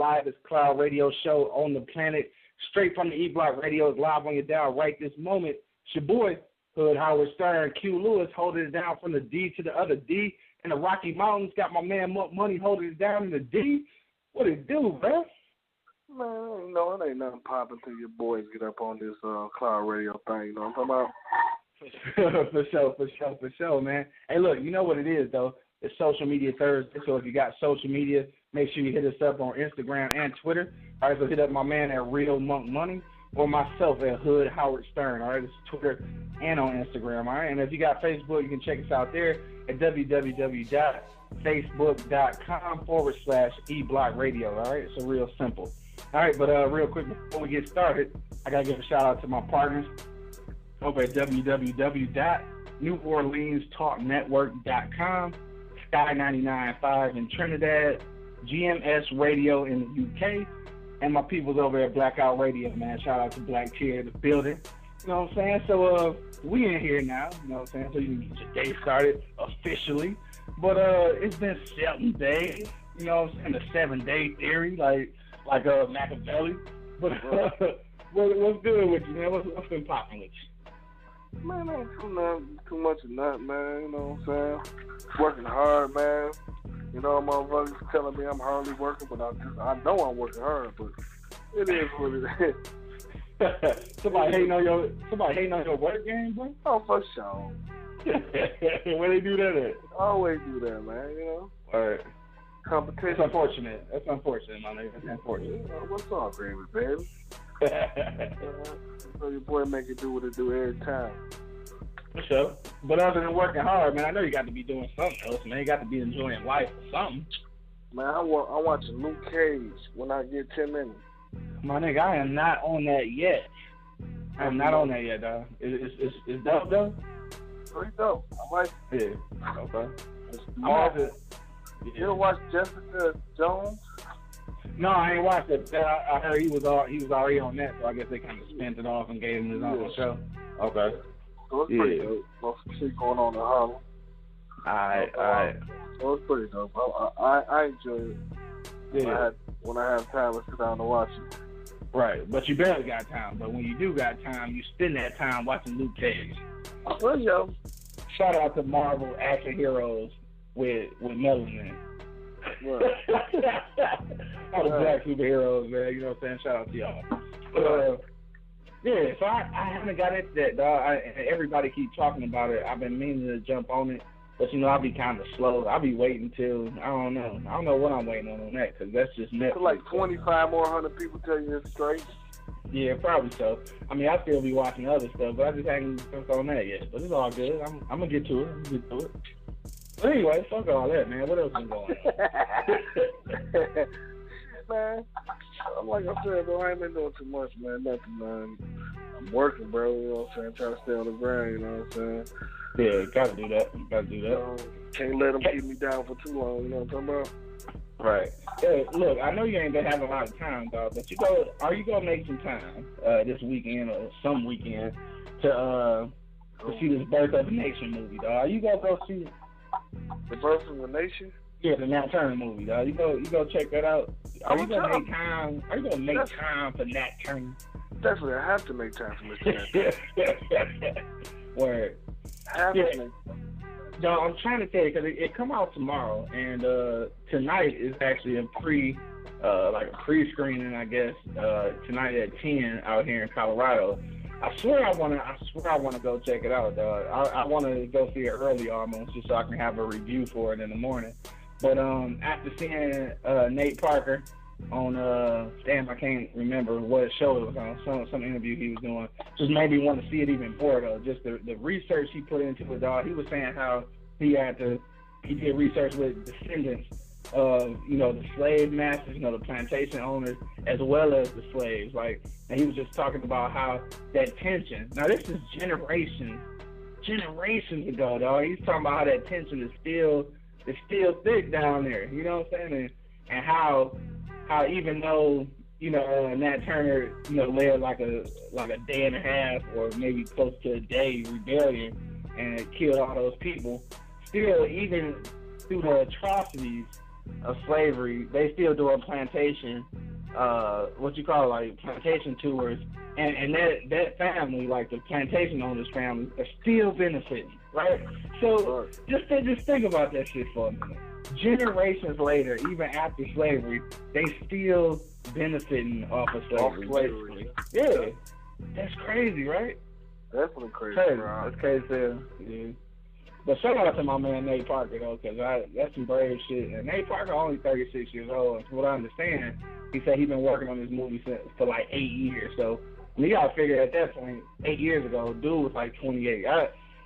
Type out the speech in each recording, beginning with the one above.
livest cloud radio show on the planet, straight from the E-Block Radios, live on your dial right this moment. It's your boy, Hood Howard Stern, Q Lewis, holding it down from the D to the other D. In the Rocky Mountains, got my man Monk Money holding it down in the D. What it do, bro? Man, it ain't nothing popping till your boys get up on this cloud radio thing, you know what I'm talking about? For sure, man. Hey, look, you know what it is, though. It's Social Media Thursday, so if you got social media, make sure you hit us up on Instagram and Twitter. All right, so hit up my man at Real Monk Money or myself at Hood Howard Stern. All right, it's Twitter and on Instagram. All right, and if you got Facebook, you can check us out there at www.facebook.com/eblockradio. All right, it's real simple. All right, but real quick before we get started, I got to give a shout out to my partners over at www.NewOrleansTalkNetwork.com, Sky 99.5 in Trinidad, GMS Radio in the UK, and my peoples over at Blackout Radio, man. Shout out to Black Chair, the building. You know what I'm saying? So we in here now, you know what I'm saying? So you can get your day started officially. But it's been 7 days, you know what I'm saying? The 7-day theory, like Machiavelli. But what's good with you, man? What's been popping with you? Man, ain't too much of nothing, man. You know what I'm saying? Working hard, man. You know, motherfuckers telling me I'm hardly working, but I know I'm working hard, but it is what it is. Somebody hating on your work game, bro? Oh, for sure. Where they do that at? Always do that, man, you know? All right. Competition. That's unfortunate. My nigga. That's unfortunate. What's up, baby? So your boy make it do what it do every time. For sure. But other than working hard, man, I know you got to be doing something else, man. You got to be enjoying life or something. Man, I'm watching Luke Cage when I get 10 minutes. My nigga, I am not on that yet. I'm not on that yet, dog. It's dope, though? Pretty dope. I like it. Yeah. Okay. You ever watch Jessica Jones? No, I ain't watched it. I heard he was already on that, so I guess they kind of spent it off and gave him his own show. Okay. So it's pretty dope. Lots of shit going on in Harlem. Alright. So it's pretty dope. I enjoy it. Yeah. When I have time to sit down and watch it. Right, but you barely got time. But when you do got time, you spend that time watching Luke Cage. Well, yo. Shout out to Marvel action heroes with melanin. Right. All the black superheroes, man. You know what I'm saying? Shout out to y'all. Yeah, so I haven't got into that, dog. And everybody keep talking about it. I've been meaning to jump on it, but you know I'll be kind of slow. I'll be waiting till I don't know what I'm waiting on that because that's just Netflix. Like 25 more hundred people tell you it's straight. Yeah, probably so. I mean, I still be watching other stuff, but I just haven't jumped on that yet. But it's all good. I'm gonna get to it. But anyway, fuck all that, man. What else is going on? Man, like I said, bro, I ain't been doing too much, man. Nothing, man. I'm working, bro. You know what I'm saying? Trying to stay on the grind. You know what I'm saying? Yeah, gotta do that. Can't let them keep me down for too long. You know what I'm talking about? Right. Hey, look, I know you ain't gonna have a lot of time, dog, but are you gonna make some time this weekend or some weekend to see this Birth of a Nation movie, dog? Are you gonna go see it? The Birth of a Nation? Yeah, the Nat Turner movie, dog. You go check that out. Are you gonna make time for Nat Turner? Definitely, I have to make time for Nat Turner. Word. Have to make. No, I'm trying to tell you because it come out tomorrow, and tonight is actually a pre-screening, I guess. Tonight at 10 out here in Colorado. I swear I wanna go check it out, dog. I wanna go see it early almost, just so I can have a review for it in the morning. But after seeing Nate Parker on I can't remember what show it was on, some interview he was doing, just made me want to see it even more though. Just the research he put into it, dog. He was saying how he did research with descendants of, the slave masters, the plantation owners, as well as the slaves. And he was just talking about how that tension. Now this is generations ago, dog. He's talking about how that tension is still thick down there. You know what I'm saying? And how even though Nat Turner led like a day and a half or maybe close to a day rebellion and killed all those people, still even through the atrocities of slavery, they still do a plantation, what you call like plantation tours, and that family, like the plantation owners' family, are still benefiting, right? So just think about that shit for a minute. Generations later, even after slavery, they still benefiting off of slavery. Yeah, that's crazy, right? Definitely crazy. That's crazy. Yeah. But shout out to my man Nate Parker though, because that's some brave shit. And Nate Parker only 36 years old. And from what I understand, he said he's been working on this movie for like 8 years. So you gotta figure at that point, 8 years ago, dude was like 28.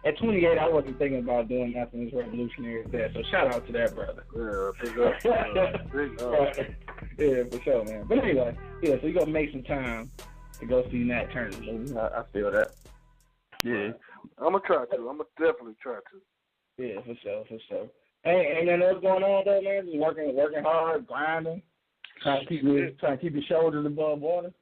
At 28, I wasn't thinking about doing nothing as revolutionary as that. So shout out to that brother. Yeah, big up. Yeah, for sure, man. But anyway, yeah, so you gonna make some time to go see Nat Turner's movie. I feel that. Yeah. I'm gonna try to. I'm gonna definitely try to. Yeah, for sure. Hey, and then what's going on though, man? Just working hard, grinding, trying to keep your shoulders above water.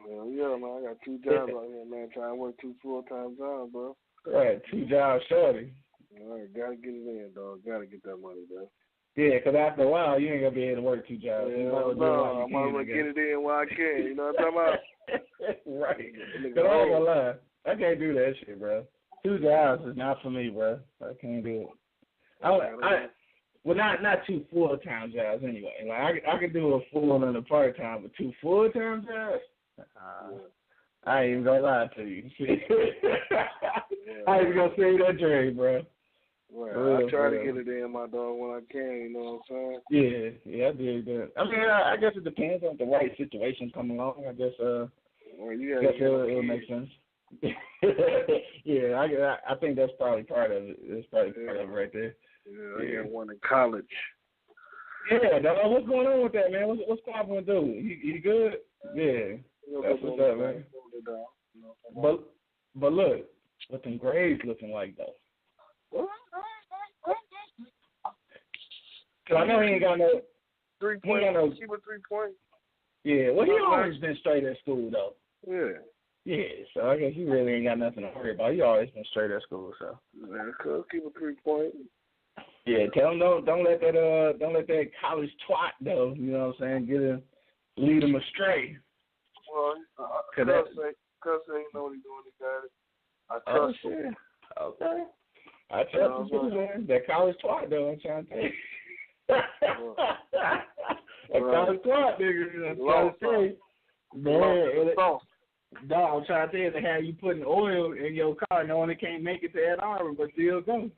Well, yeah, man. I got 2 jobs out here, man. Trying to work 2 full-time jobs, bro. Right, 2 jobs, shorty. All right, gotta get it in, dog. Gotta get that money, bro. Yeah, because after a while, you ain't gonna be able to work 2 jobs. Yeah, no, I'm gonna get it in while I can. You know what I'm talking about? Right. Because I ain't gonna lie, I can't do that shit, bro. 2 jobs is not for me, bro. I can't do it. Well, not 2 full-time jobs anyway. Like I could do a full and a part-time, but 2 full-time jobs. I ain't even gonna lie to you. I ain't even gonna say that dream, bro. Well, I try to get it in, my dog, when I can. You know what I'm saying? Yeah, I did that. I mean, I guess it depends on the right situation coming along. I guess. Well, it'll make sense. Yeah, I think that's probably part of it. That's probably part of it right there. Yeah, I got one in college. Yeah, dog, what's going on with that, man? What's popping with dude? He good? Yeah, that's what's up, man. But look, what them grades looking like though? Cause I know he ain't got no 3 point. He was 3 point. Yeah, well he always been straight at school though. Yeah. Yeah, so I guess he really ain't got nothing to worry about. He always been straight at school, so. Man, keep a 3 point. Yeah, tell him don't let that college twat though. You know what I'm saying? Lead him astray. Well, cuz say you know what he's doing. He got it. I trust him. Okay. I trust him too, man. That college twat though, I'm trying to tell you. That college twat, nigga. I'm trying to tell you. Man, dog, I'm trying to tell you, they have you putting oil in your car knowing it can't make it to Ann Arbor, but still go.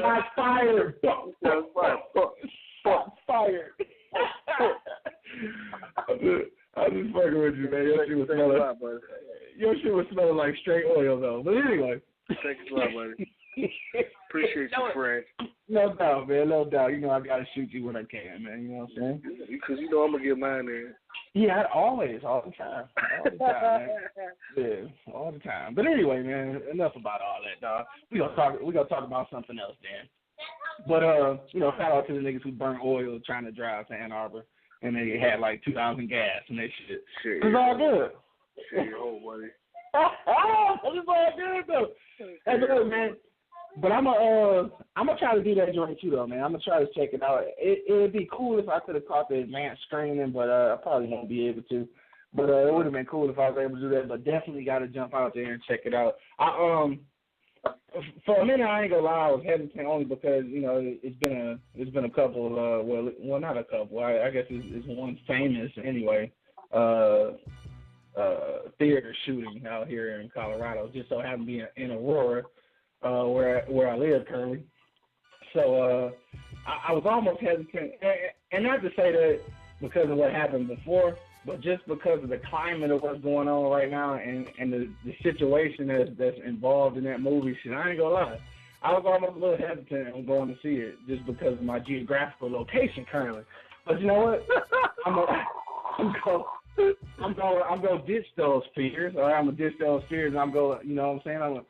Shots fired. Shots fired. I'm just fucking with you, man. Your shit was smelling like straight oil, though. But anyway. Thanks a lot, buddy. Appreciate you, friend. No doubt, man. No doubt. You know I gotta shoot you when I can, man. You know what I'm saying? Because you know I'm gonna get mine in. Yeah, always, all the time, man. Yeah, all the time. But anyway, man, enough about all that, dog. We gonna talk about something else, then. But shout out to the niggas who burnt oil trying to drive to Ann Arbor, and they had like 2,000 gas and that shit. It's all good. Shit, oh, buddy. It's all good though. Hey, look, man. But I'm gonna try to do that joint too, though, man. I'm gonna try to check it out. It would be cool if I could have caught the advanced screening, but I probably won't be able to. But it would have been cool if I was able to do that. But definitely got to jump out there and check it out. For a minute, I ain't gonna lie, I was hesitant only because it's been a couple. Well, not a couple. I guess it's one famous anyway. Theater shooting out here in Colorado. Just so happened to be in Aurora. Where I live currently. So I was almost hesitant, and not to say that because of what happened before, but just because of the climate of what's going on right now and the situation that's involved in that movie. Shit, I ain't gonna lie, I was almost a little hesitant on going to see it just because of my geographical location currently. But you know what? I'm gonna ditch those fears. All right, I'm gonna ditch those fears, and I'm gonna, you know what I'm saying?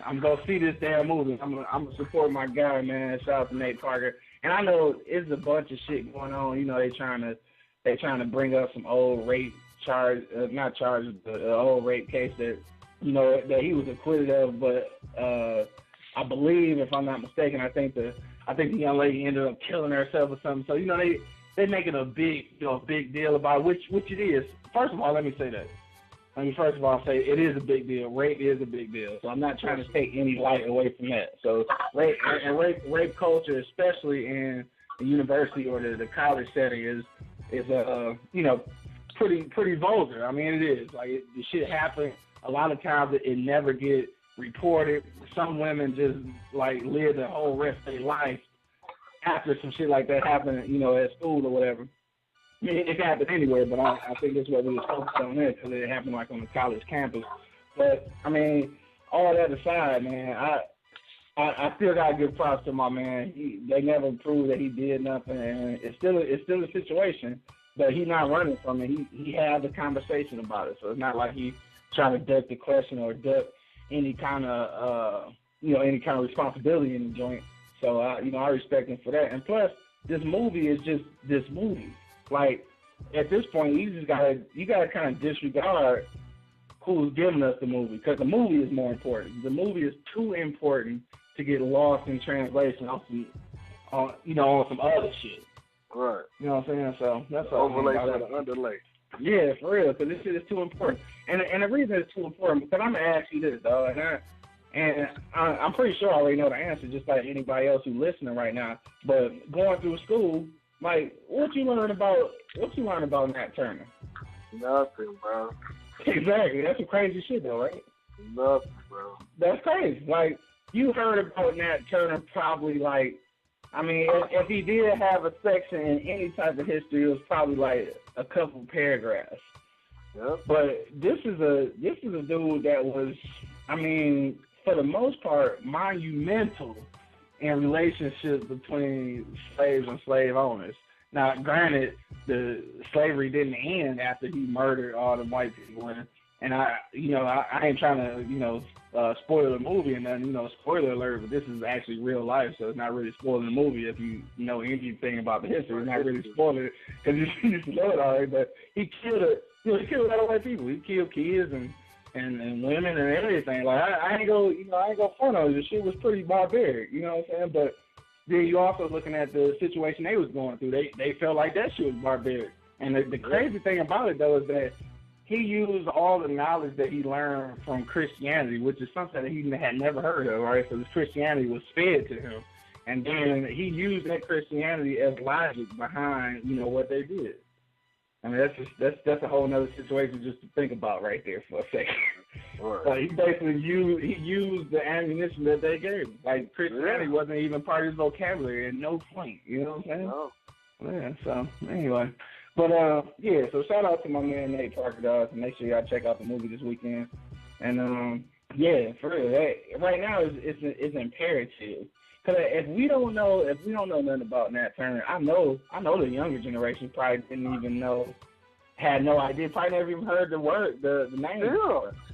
I'm gonna see this damn movie. I'm gonna support my guy, man. Shout out to Nate Parker. And I know it's a bunch of shit going on. You know, they trying to bring up some old rape old rape case that that he was acquitted of. But I believe, if I'm not mistaken, I think I think the young lady ended up killing herself or something. So they making a big deal about it, which it is. First of all, let me say that. First of all, say it is a big deal. Rape is a big deal. So I'm not trying to take any light away from that. So rape culture, especially in the university or the college setting, is pretty vulgar. I mean, it is. Like, the shit happens. A lot of times it never get reported. Some women just, like, live their whole rest of their life after some shit like that happened, at school or whatever. I mean, it can happen anywhere, but I think that's what we were focused on there because it happened, like, on the college campus. But, I mean, all that aside, man, I still got to give props to my man. They never proved that he did nothing, and it's still a situation. But he's not running from it. He had the conversation about it. So it's not like he trying to duck the question or duck any kind of responsibility in the joint. So I respect him for that. And plus, this movie is just this movie. Like, at this point, you gotta kind of disregard who's giving us the movie, because the movie is more important. The movie is too important to get lost in translation on some other shit. Right. You know what I'm saying? So that's all. Overlay for the underlay. Yeah, for real, because this shit is too important. And the reason it's too important, because I'm going to ask you this, dog, and I'm pretty sure I already know the answer, just like anybody else who's listening right now. But going through school, like, what you learn about Nat Turner? Nothing, bro. Exactly. That's some crazy shit, though, right? Nothing, bro. That's crazy. Like, you heard about Nat Turner probably, like, I mean, if he did have a section in any type of history, it was probably like a couple paragraphs. Yep. But this is a dude that was, I mean, for the most part, monumental in relationships between slaves and slave owners. Now, granted, the slavery didn't end after he murdered all the white people, and I ain't trying to, spoil the movie and then, spoiler alert, but this is actually real life, so it's not really spoiling the movie if you know anything about the history. It's not really spoiling it because you just know it already, but he killed a lot of white people. He killed kids and women and everything. Like, I ain't go front on it. The shit was pretty barbaric, you know what I'm saying? But then you also looking at the situation they was going through. They felt like that shit was barbaric. And the crazy thing about it, though, is that he used all the knowledge that he learned from Christianity, which is something that he had never heard of, right? So this Christianity was fed to him. And then he used that Christianity as logic behind, what they did. I mean, that's a whole nother situation just to think about right there for a second. Right. He basically used the ammunition that they gave him. Like, Christianity wasn't even part of his vocabulary at no point. You know what I'm saying? No. Yeah, so anyway. But, so shout out to my man Nate Parker, dog, and make sure y'all check out the movie this weekend. And, for real, right now it's imperative. Because if we don't know nothing about Nat Turner, I know the younger generation probably didn't even know, had no idea, probably never even heard the name.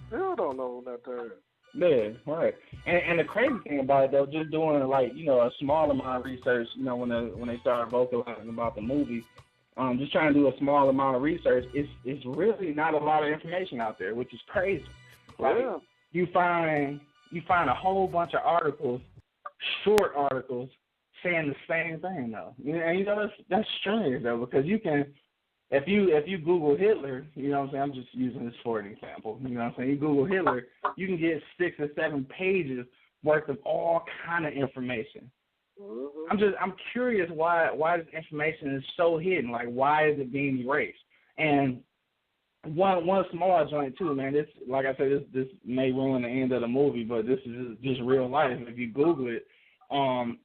Still don't know Nat Turner. Yeah, right. And the crazy thing about it, though, just doing, like, a small amount of research, when they started vocalizing about the movie, just trying to do a small amount of research, it's really not a lot of information out there, which is crazy. Like, you find a whole bunch of articles, short articles, saying the same thing, though. And that's strange, though, because you can, if you Google Hitler, you know what I'm saying? I'm just using this for an example. You know what I'm saying? You Google Hitler, you can get 6 or 7 pages worth of all kind of information. Mm-hmm. I'm curious why this information is so hidden. Like, why is it being erased? And one small joint too, man. This, like I said, this may ruin the end of the movie, but this is just real life. If you Google it,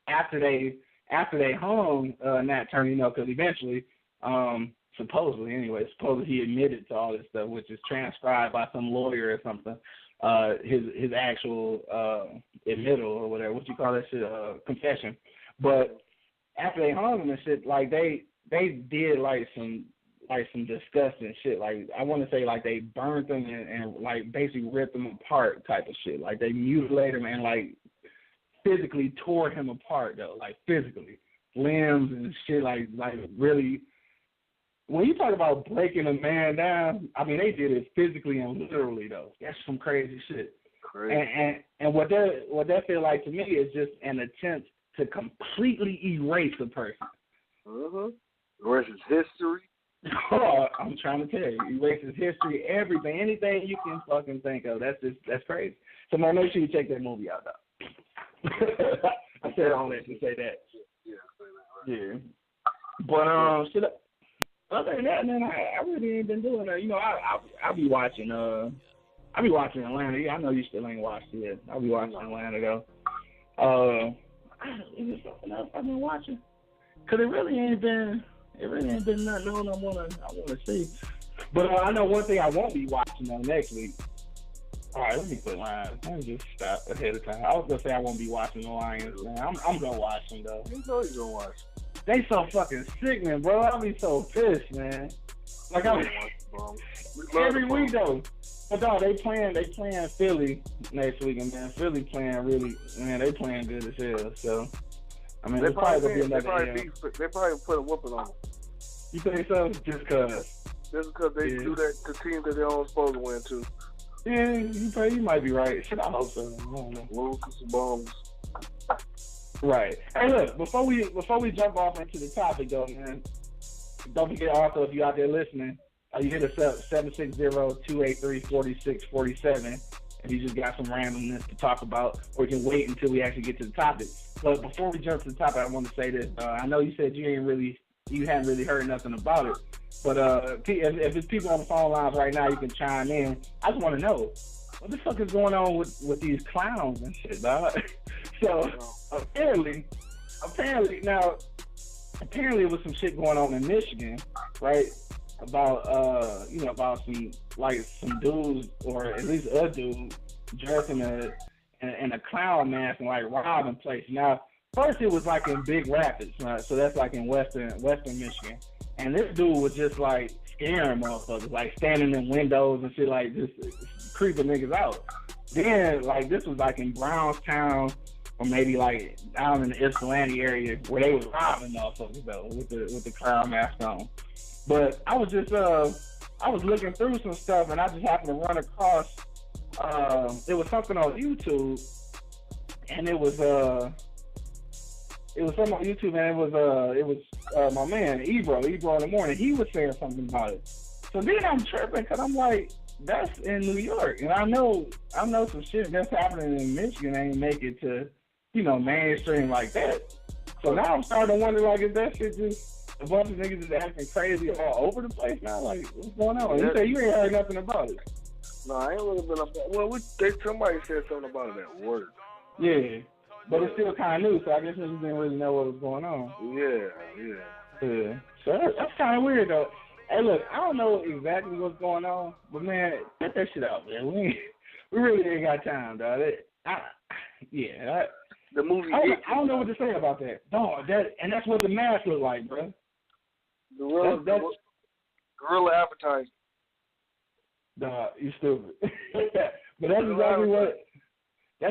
after they hung Nat Turner, because eventually, supposedly he admitted to all this stuff, which is transcribed by some lawyer or something. His actual admittal or whatever, what you call that shit, confession. But after they hung him and shit, like they did like some disgusting shit. Like, I want to say, like, they burned them and like basically ripped them apart type of shit. Like, they mutilated him and like physically tore him apart, though, like physically, limbs and shit. Like really. When you talk about breaking a man down, I mean, they did it physically and literally, though. That's some crazy shit. Crazy. And what that feel like to me is just an attempt to completely erase a person. Erase his history. Oh, I'm trying to tell you, erase his history, everything, anything you can fucking think of. That's crazy. So man, make sure you check that movie out, though. I said all that to say that. Yeah, say that. Right. Yeah. But other than that, man, I really ain't been doing that. You know, I'll be watching Atlanta. Yeah, I know you still ain't watched it. I'll be watching Atlanta though. Is there something else I've been watching? Cause it really ain't been nothing on I wanna see. But I know one thing I won't be watching on next week. All right, let me quit lying. Let me just stop ahead of time. I was gonna say I won't be watching the Lions, man. I'm gonna watch them though. You know you're gonna watch. They so fucking sickening, bro. I'll be so pissed, man. Like every week though. But no, they playing Philly next week, and man, Philly playing really, man, they playing good as hell. So I mean, it's probably gonna be another. They probably put a whooping on them. You think so? Just cause they do that to teams that they don't supposed to win to. Yeah, you might be right. Shit, I hope so. I don't know. Lose some bombs. Right. Hey, look, before we jump off into the topic, though, man, don't forget also, if you're out there listening, you hit us up, 760-283-4647, if you just got some randomness to talk about, or you can wait until we actually get to the topic. But before we jump to the topic, I want to say this. I know you said you hadn't really heard nothing about it, but if it's people on the phone lines right now, you can chime in. I just want to know, what the fuck is going on with these clowns and shit, dog? So apparently it was some shit going on in Michigan, right? About about some dudes, or at least a dude dressed in a clown mask and like robbing places. Now, first it was like in Big Rapids, right? So that's like in western Michigan, and this dude was just like scaring motherfuckers, like standing in windows and shit, like just creeping niggas out. Then like this was like in Brownstown, or maybe like down in the Ypsilanti area, where they was robbing motherfuckers though with the clown mask on. But I was just I was looking through some stuff, and I just happened to run across it was something on YouTube, and it was something on YouTube, and it was my man Ebro in the morning. He was saying something about it. So then I'm tripping, because I'm like, that's in New York, and I know some shit that's happening in Michigan ain't make it to, mainstream like that. So now I'm starting to wonder, like, is that shit just a bunch of niggas is acting crazy all over the place now? Like, what's going on? You say you ain't heard nothing about it. No, I ain't really been up there. Well, somebody said something about it at work. Yeah, but it's still kind of new, so I guess niggas didn't really know what was going on. Yeah. So that's kind of weird, though. Hey, look, I don't know exactly what's going on, but, man, get that shit out, man. We really ain't got time, dog. The movie. I don't know what to say about that. Dog, that's what the mask look like, bro. Guerrilla advertising. Dog, you stupid. But that's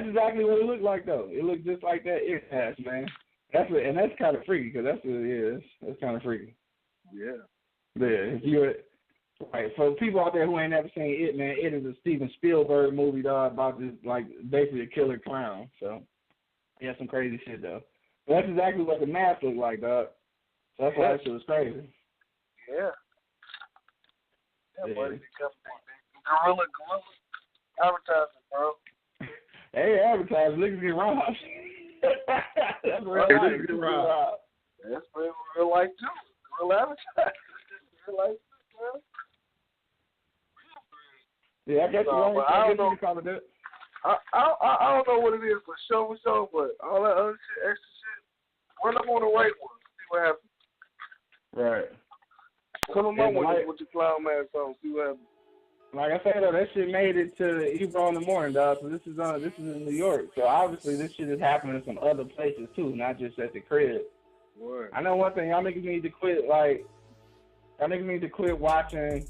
exactly what it looked like, though. It looked just like that mask, man. And that's kind of freaky, because that's what it is. That's kind of freaky. Yeah. Yeah, right. For people out there who ain't never seen it, man, it is a Steven Spielberg movie, dog, about this, like, basically a killer clown. So, yeah, some crazy shit, though. But that's exactly what the mask looked like, dog. So that's why that shit was crazy. Yeah. Buddy, Guerrilla advertising, bro. Hey, advertising, niggas get robbed. That's real life, get robbed. That's real life, too. Guerrilla advertising. Yeah, I guess I don't know. I don't know what it is for show, but all that other shit, extra shit, run up on the right one, see what happens. Right. Come on with your clown mask on, see what happens. Like I said, though, that shit made it to Ebro in the morning, dog. So this is in New York. So obviously this shit is happening in some other places too, not just at the crib. Word. I know one thing, y'all niggas need to quit. Like, y'all niggas need to quit watching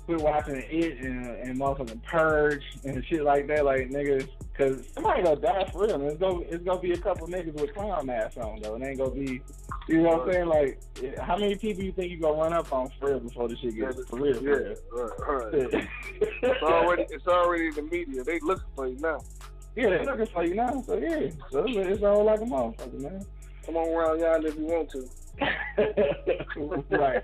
it and motherfucking Purge and shit like that, like niggas, cause somebody gonna die for real. It's gonna be a couple niggas with clown masks on though. It ain't gonna be, you know what I'm saying? Like, how many people you think you gonna run up on for real before this shit gets for real? Yeah, right. It's already in the media. They looking for you now. Yeah, they're looking for you now. So yeah, so it's all like a motherfucker, man. Come on around y'all if you want to. Right.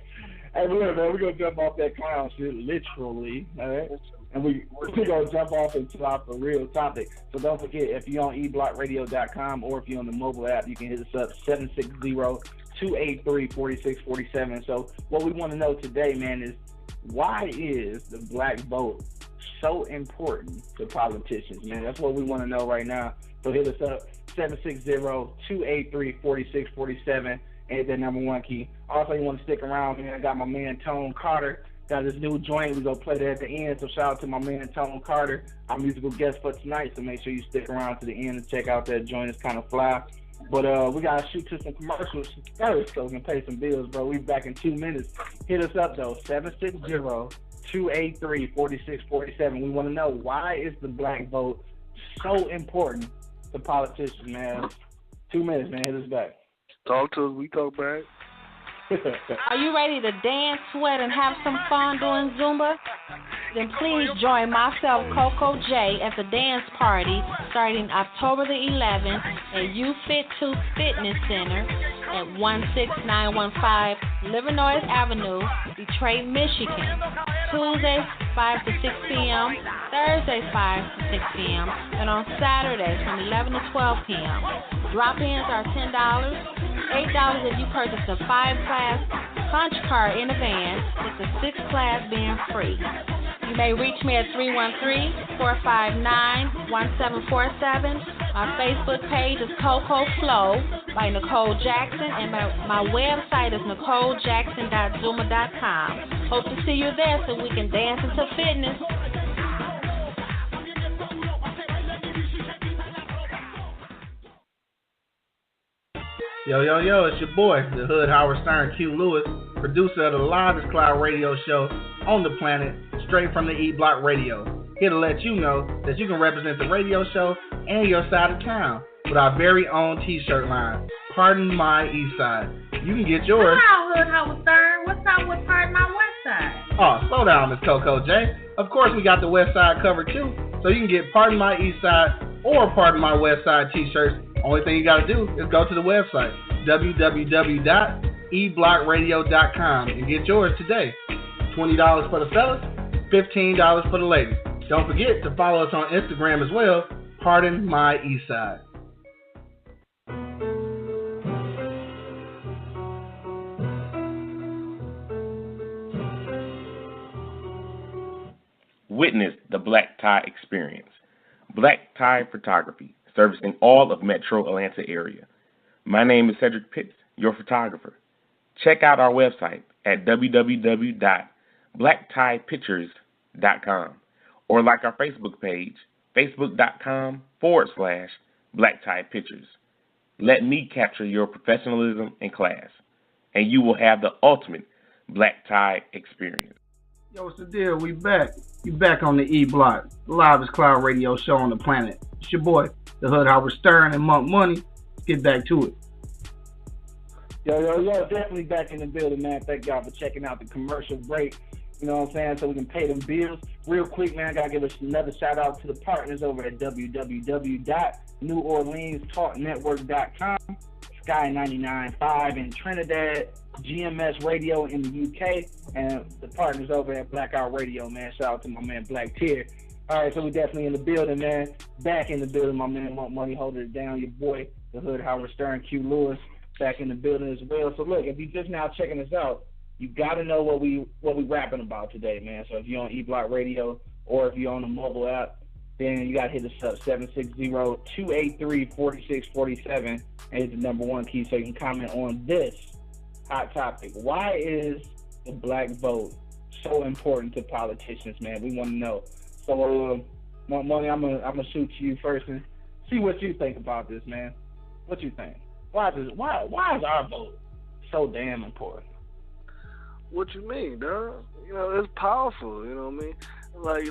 Hey, look, man, we're gonna jump off that clown shit, literally, all right? And we're gonna jump off into our real topic. So don't forget, if you're on eblockradio.com or if you're on the mobile app, you can hit us up 760-283-4647. So what we want to know today, man, is why is the black vote so important to politicians, man? That's what we want to know right now. So hit us up 760-283-4647 and hit that number one key. Also, you want to stick around, man. I got my man Tone Carter. Got this new joint. We're going to play that at the end. So shout out to my man Tone Carter, our musical guest for tonight. So make sure you stick around to the end and check out that joint. It's kind of fly. But we got to shoot to some commercials first so we can pay some bills, bro. We back in 2 minutes. Hit us up, though, 760-283-4647. We want to know, why is the black vote so important to politicians, man? 2 minutes, man. Hit us back. Talk to us. We talk back. Are you ready to dance, sweat, and have some fun doing Zumba? Then please join myself, Coco J, at the dance party starting October the 11th at UFit2 Fitness Center at 16915 Livernois Avenue, Detroit, Michigan. Tuesdays 5 to 6 p.m., Thursdays 5 to 6 p.m., and on Saturdays from 11 to 12 p.m. Drop-ins are $10, $8 if you purchase a 5-class punch card in advance, with the 6th class being free. You may reach me at 313-459-1747. My Facebook page is Coco Flow by Nicole Jackson, and my website is NicoleJackson.Zuma.com. Hope to see you there so we can dance into fitness. Yo, it's your boy, the Hood Howard Stern Q Lewis, producer of the livest cloud radio show on the planet, straight from the E Block Radio. Here to let you know that you can represent the radio show and your side of town with our very own t-shirt line, Pardon My East Side. You can get yours. Hi, Hood Howard Stern. What's up with Pardon My West Side? Oh, slow down, Miss Coco J. Of course, we got the West Side covered too, so you can get Pardon My East Side or Pardon My West Side t-shirts. Only thing you got to do is go to the website, www.eblockradio.com, and get yours today. $20 for the fellas, $15 for the ladies. Don't forget to follow us on Instagram as well, Pardon My Eastside. Witness the Black Tie Experience. Black Tie Photography, servicing all of Metro Atlanta area. My name is Cedric Pitts, your photographer. Check out our website at www.blacktiepictures.com or like our Facebook page, facebook.com/Black Tie Pictures. Let me capture your professionalism in class, and you will have the ultimate black tie experience. Yo, what's the deal? We back. You back on the E Block, the livest cloud radio show on the planet. It's your boy, the Hood Howard Stern and Monk Money. Let's get back to it. Yo, definitely back in the building, man. Thank y'all for checking out the commercial break. You know what I'm saying? So we can pay them bills. Real quick, man, I got to give another shout out to the partners over at www.NewOrleansTalkNetwork.com, Sky 99.5 in Trinidad, GMS Radio in the UK, and the partners over at Blackout Radio, man. Shout out to my man Black Tier. All right, so we definitely in the building, man. Back in the building, my man Want Money holding it down. Your boy, the Hood Howard Stern Q Lewis, back in the building as well. So look, if you just now checking us out, you got to know what we rapping about today, man. So if you're on E-Block Radio or if you're on the mobile app, then you got to hit us up, 760-283-4647, and hit the number one key so you can comment on this hot topic. Why is the black vote so important to politicians, man? We want to know. So, Money, I'm gonna shoot to you first and see what you think about this, man. What you think? Why is our vote so damn important? What you mean, dog? You know, it's powerful. You know what I mean? Like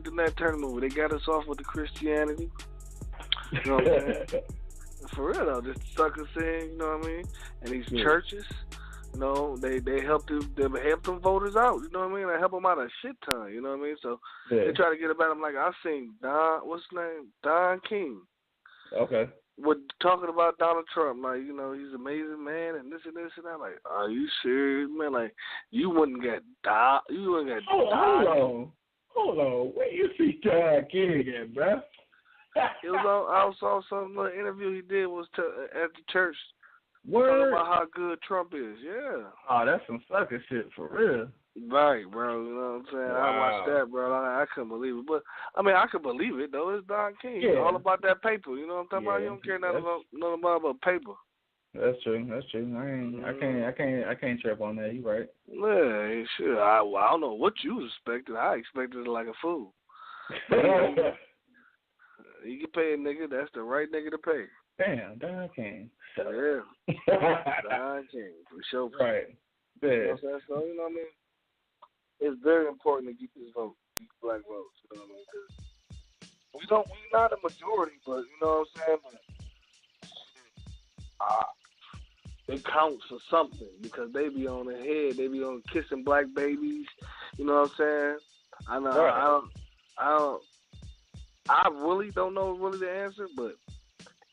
the Nat Turner movie. They got us off with the Christianity. You know what I'm saying? For real though, just suckers in. You know what I mean? And these churches. You know, they help them voters out. You know what I mean? They help them out a shit ton. You know what I mean? So they try to get about him. Like I seen what's his name? Don King. Okay. With talking about Donald Trump, like, you know, he's an amazing man and this and that. Like, are you serious, man? Like, you wouldn't get died. Hold on. Where you see Don King at, bro? It was I saw some little interview he did was at the church. Word. Talking about how good Trump is. Yeah. Oh, that's some sucker shit for real. Right, bro. You know what I'm saying? Wow. I watched that, bro. I couldn't believe it. But, I mean, I could believe it, though. It's Don King. Yeah. All about that paper. You know what I'm talking about? You don't care nothing about paper. That's true. I can't trip on that. You right. Yeah, sure. I don't know what you expected. I expected it like a fool. You can pay a nigga. That's the right nigga to pay. Damn, Don King. Yeah. Don King, for sure. Right. Yeah. You know what I'm saying? So, you know what I mean? It's very important to get this vote, these black votes. You know what I mean? Cause we're not a majority, but you know what I'm saying? But it counts for something because they be on the head. They be on kissing black babies. You know what I'm saying? I know. Right. I really don't know really the answer, but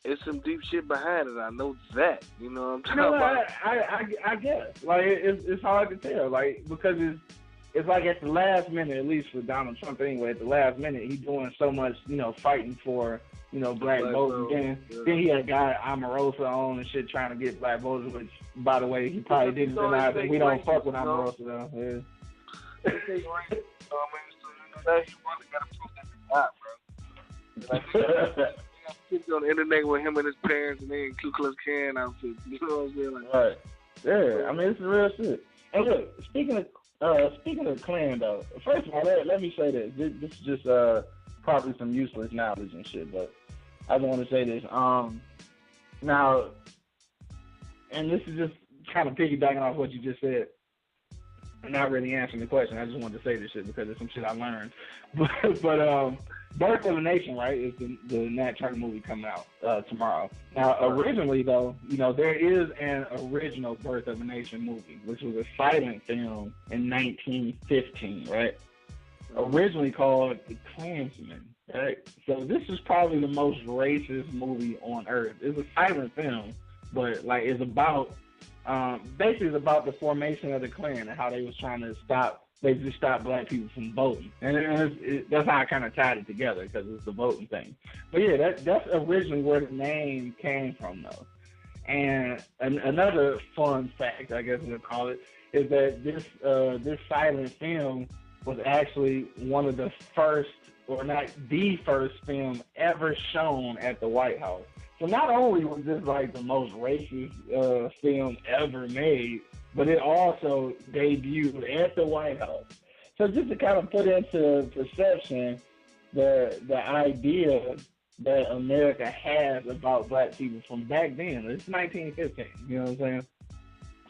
it's some deep shit behind it. I know that. You know what I'm talking about? I guess. Like, it's hard to tell. Like, because it's like at the last minute, at least for Donald Trump anyway, at the last minute, he's doing so much, you know, fighting for, you know, black votes. Then he had a guy, Omarosa, on and shit trying to get black voters, which, by the way, he probably didn't realize that we don't fuck with Omarosa, though. Yeah. That he really got to prove that he's not, bro. Like, pictures on the internet with him and his parents and they in Ku Klux Klan outfits. You know what I'm saying? Like, right. Yeah, I mean, it's real shit. And look, speaking of Klan, though, first of all, let me say this. This is just probably some useless knowledge and shit, but I just want to say this. Now, and this is just kind of piggybacking off what you just said. I'm not really answering the question. I just wanted to say this shit because it's some shit I learned. But Birth of a Nation, right, is the Nat Turner movie coming out tomorrow. Now, originally, though, you know, there is an original Birth of a Nation movie, which was a silent film in 1915, right? Originally called The Klansman, right? So this is probably the most racist movie on earth. It's a silent film, but, like, it's about... basically it's about the formation of the Klan and how they was trying to stop black people from voting. And that's how I kind of tied it together because it's the voting thing. But yeah, that's originally where the name came from, though. And another fun fact, I guess we'll call it, is that this silent film was actually one of the first, or not the first film ever shown at the White House. So not only was this like the most racist film ever made, but it also debuted at the White House. So just to kind of put into perception the idea that America has about black people from back then. It's 1915, you know what I'm saying?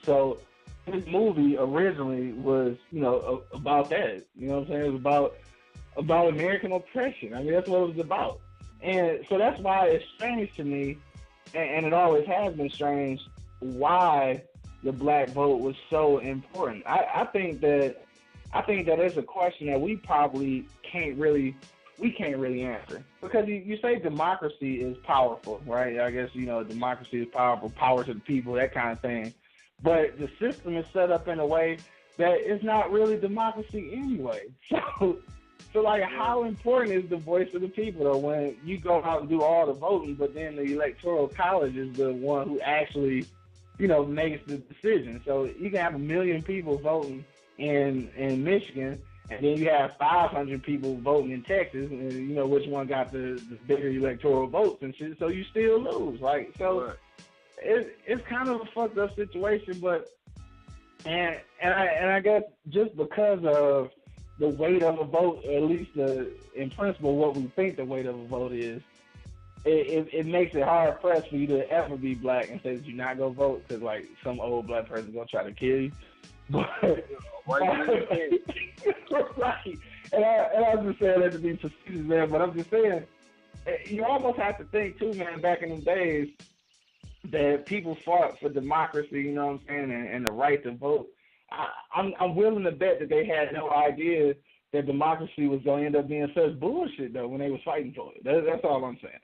So this movie originally was, you know, about that. You know what I'm saying? It was about American oppression. I mean, that's what it was about. And so that's why it's strange to me, and it always has been strange, why the black vote was so important. I think that it's a question that we probably can't really answer. Because you say democracy is powerful, right? I guess, you know, democracy is powerful, power to the people, that kind of thing. But the system is set up in a way that it's not really democracy anyway. So like, how important is the voice of the people, though, when you go out and do all the voting, but then the Electoral College is the one who actually, you know, makes the decision. So you can have 1 million people voting in Michigan, and then you have 500 people voting in Texas, and you know which one got the bigger electoral votes and shit. So you still lose, right? So right. It's kind of a fucked up situation, but and I guess just because of the weight of a vote, or at least in principle, what we think the weight of a vote is, it makes it hard pressed for you to ever be black and say that you're not gonna vote because like some old black person gonna try to kill you. But, right. And I'm just saying that to be facetious, man. But I'm just saying, you almost have to think too, man. Back in the days, that people fought for democracy, you know what I'm saying, and the right to vote. I'm willing to bet that they had no idea that democracy was going to end up being such bullshit, though, when they was fighting for it. That's all I'm saying.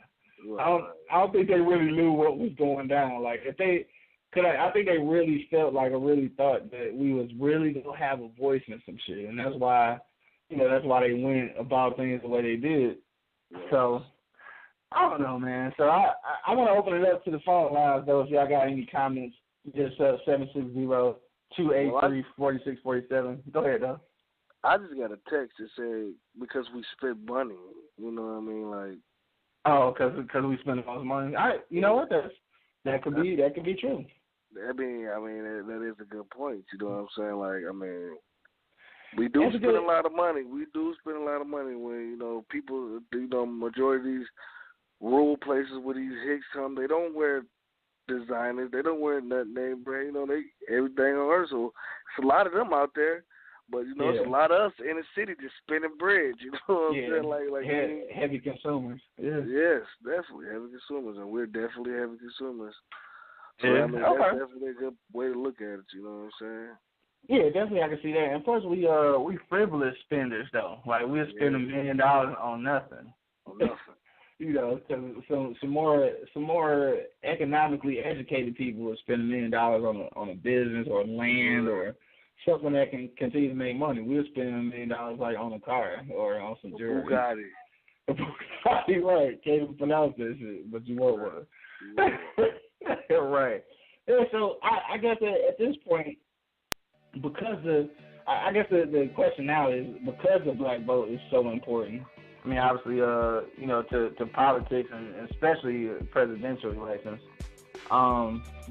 Right. I don't think they really knew what was going down. Like, if they could, I think they really felt like, or really thought that we was really going to have a voice in some shit. And that's why, that's why they went about things the way they did. Yeah. So, I don't know, man. So I want to open it up to the phone lines, though, if y'all got any comments. Just 760-283-4647. Go ahead, though. I just got a text that said because we spent money. You know what I mean? Like, oh, because we spent the most money. You know what? That could be true. I mean that is a good point. You know what I'm saying? Like, I mean, we do spend a lot of money. We do spend a lot of money when people, majority of these rural places where these hicks come, they don't wear designers, they don't wear nothing name brand. They everything on earth. So it's a lot of them out there. But, it's a lot of us in the city just spinning bread, you know what I'm saying? Like heavy consumers. Yeah. Yes, definitely heavy consumers, and we're definitely heavy consumers. So, yeah. That's definitely a good way to look at it, you know what I'm saying? Yeah, definitely I can see that. And plus, we frivolous spenders, though. Like, we'll spend $1 million on nothing. On nothing. Cause some more economically educated people will spend $1 million on a business or land or something that can continue to make money. We'll spend $1 million like on a car or on some jewelry. Bugatti, right? Can't even pronounce that shit, but you want one. Right. Yeah, so I guess at this point, because I guess the question now is, because the black vote is so important. I mean, obviously, to politics and especially presidential elections,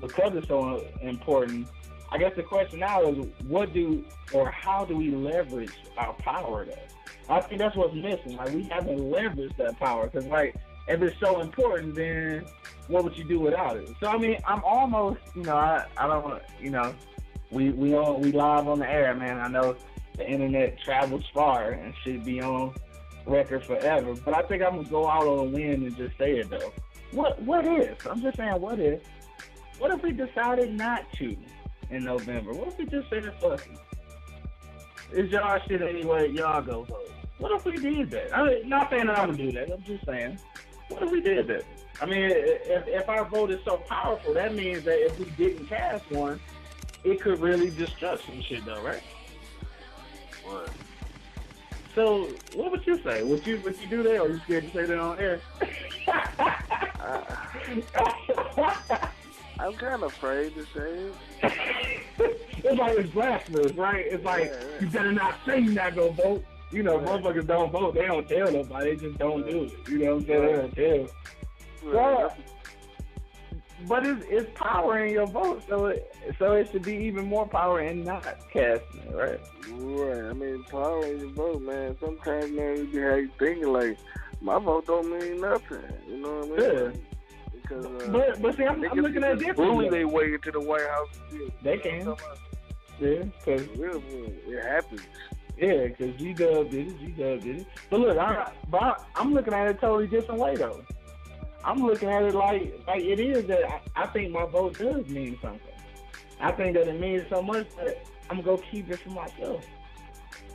because it's so important. I guess the question now is, how do we leverage our power, though? I think that's what's missing. Like, we haven't leveraged that power, because, like, if it's so important, then what would you do without it? So, I mean, I'm almost, I don't want to, we live on the air, man. I know the internet travels far and should be on record forever, but I think I'm going to go out on a limb and just say it, though. What if? I'm just saying, what if we decided not to in November? What if we just said, fuck it? It's y'all shit anyway, y'all go vote. What if we did that? I mean, not saying that I'm going to do that, I'm just saying, what if we did that? I mean, if our vote is so powerful, that means that if we didn't cast one, it could really disrupt some shit, though, right? What? So, what would you say? Would you do that, or are you scared to say that on air? I'm kind of afraid to say it. It's like it's blasphemous, right? It's like, you better not say you're not going to vote. Motherfuckers don't vote. They don't tell nobody. They just don't do it. You know what I'm saying? They don't tell. Well, but it's power in your vote, so it should be even more power in not casting it, right? Right. I mean, power in your vote, man. Sometimes, man, you have you thinking, like, my vote don't mean nothing. You know what I mean? Yeah. Because, but see, I'm looking at it differently. Bully their way into the White House. They can. Yeah, because it happens. Yeah, because G-Dub did it. But look, I'm looking at it a totally different way, though. I'm looking at it like it is that I think my vote does mean something. I think that it means so much that I'm going to keep it for myself.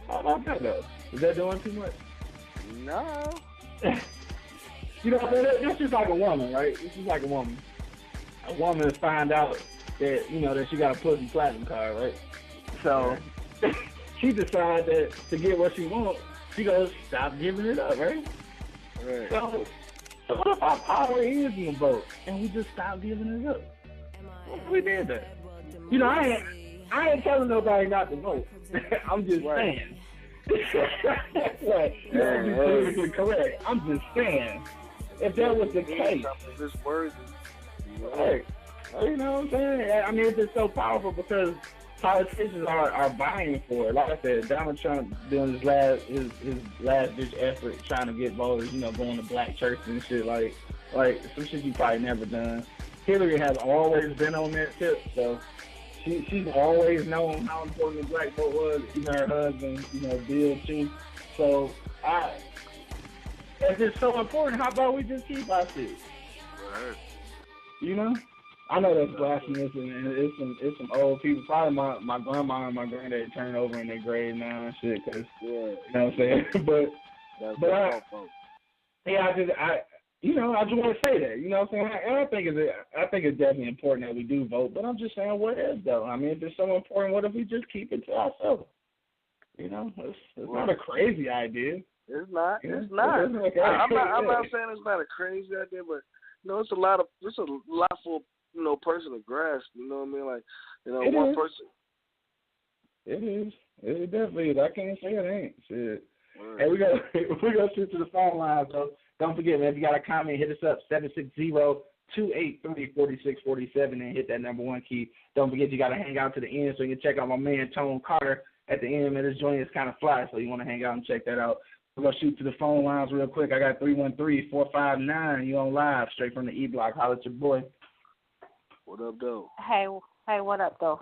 How about that, though? Is that doing too much? No. That's just like a woman, right? It's just like a woman. A woman find out that, that she got a pussy platinum card, right? So she decides that to get what she wants, she goes stop giving it up, right? Right. So what if our power is in the vote and we just stop giving it up? What if we did that? I ain't telling nobody not to vote. I'm just saying. Right. You're politically correct. I'm just saying. If that was the case, right. You know what I'm saying? I mean, it's just so powerful because politicians are vying for it. Like I said, Donald Trump doing his last ditch effort trying to get voters, going to black churches and shit, like some shit you probably never done. Hillary has always been on that tip, so she's always known how important the black vote was. Even her husband, Bill too. So if it's so important, how about we just keep our shit? Right. I know that's blasphemous, and it's some old people. Probably my grandma and my granddad turning over in their grave now and shit. Cause you know what I'm saying. but I just want to say that. You know what I'm saying. And I think it's definitely important that we do vote. But I'm just saying, what if though? I mean, if it's so important, what if we just keep it to ourselves? You know, it's not a crazy idea. It's not. It's not. I'm not saying it's not a crazy idea, but it's a lot for person to grasp. You know what I mean? Like, one person. It is. It definitely is. I can't say it ain't. Shit. Right. Hey, we go shoot to the phone lines though. Don't forget, man. If you got a comment, hit us up 760-283-4647 and hit that number 1 key. Don't forget, you got to hang out to the end so you can check out my man Tone Carter at the end. Man, this joint is kind of fly, so you want to hang out and check that out. We're going to shoot to the phone lines real quick. I got 313-459. You on live, straight from the E-Block. Holla at your boy. What up, though? Hey, what up, though?